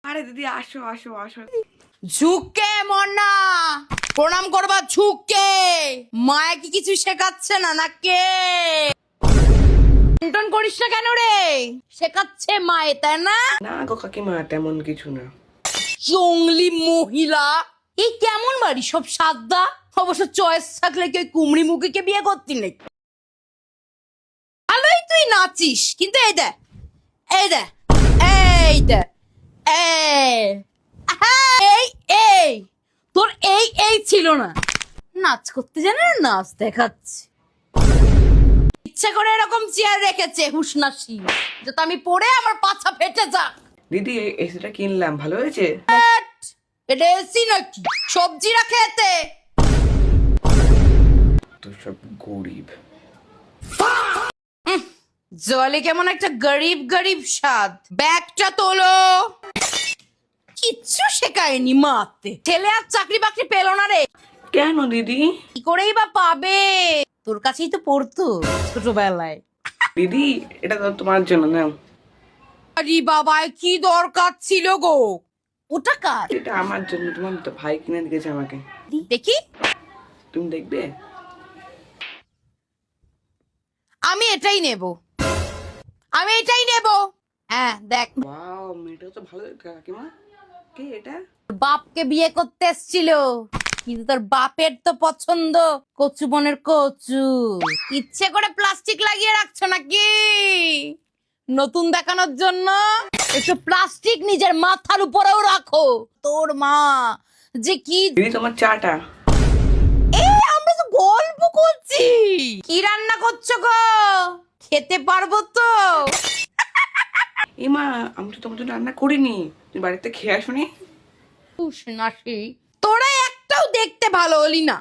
আরে দিদি আসো আসো আসো। ঝুঁকে মন্না প্রণাম করবা ঝুঁকে। মায়া কি কিছু শেখাচ্ছে না নাকি? টন করিস না কেন রে? শেখাচ্ছে মায়ে তাই না? না গো কাকিমা তেমন কিছু না। জঙ্গলি মহিলা। এই কেমন বাড়ি সব সাদা। অবশ্য চয়েস থাকলে কি ওই কুমড়ি মুখীকে বিয়ে করতি নাকি? ভালোই তুই নাচিস কিন্তু এই দেখ এই দেখ এই দেখ এই এই এই তোর এই ছিল না। নাচ করতে জানে না, নাচ দেখাচ্ছে। ইচ্ছা করে এরকম চেয়ার রেখেছে হুসনাসি, যাতে আমি পড়ে আমার পাছা ফেটে যাক। দিদি এসিটা কিনলাম, ভালো হয়েছে? এটা এসি নাকি সবজিরা খেতে? তো সব গরিব। জলে কেমন একটা গরিব গরিব স্বাদ। ব্যাগটা তোলো। কিচ্ছু শেখায়নি মাতে। ছেলে আর চাকরি বাকরি পেলো না রে। কেন দিদি? কি করেই বা পাবে? তোর কাছেই তো পড়তো ছোটবেলায়। দিদি এটা তো তোমার জন্য নাও। আরে বাবা কি দরকার ছিল গো? ওটা কার? এটা আমার জন্য, তোমার তো ভাই কিনে দিয়েছে আমাকে। দেখি। তুমি দেখবে? আমি এটাই নেব, আমি এটাই নেব। হ্যাঁ দেখ, ওয়াও মেয়েটা তো ভালো কাকিমা। কে এটা? বাপকে বিয়ে করতে এসেছিল, কিন্তু তোর বাপের তো পছন্দ কচু বনের কচু। ইচ্ছে করে প্লাস্টিক লাগিয়ে রাখছো নাকি নতুন দেখানোর জন্য? একটু প্লাস্টিক নিজের মাথার উপরেও রাখো। তোর মা যে কি। দিদি তোমার চাটা। আমরা তো গল্প করছি। কি রান্না করছো গো? খেতে পারবো তো? এমা আমি তো তোমার জন্য রান্না করিনি, তুমি বাড়িতে খেয়ে আসোনি। নাসি তোরা একটাও দেখতে ভালো হলি না,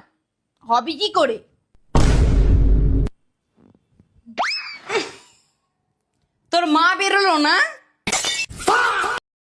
হবি কি করে? তোর মা বেরোলো না?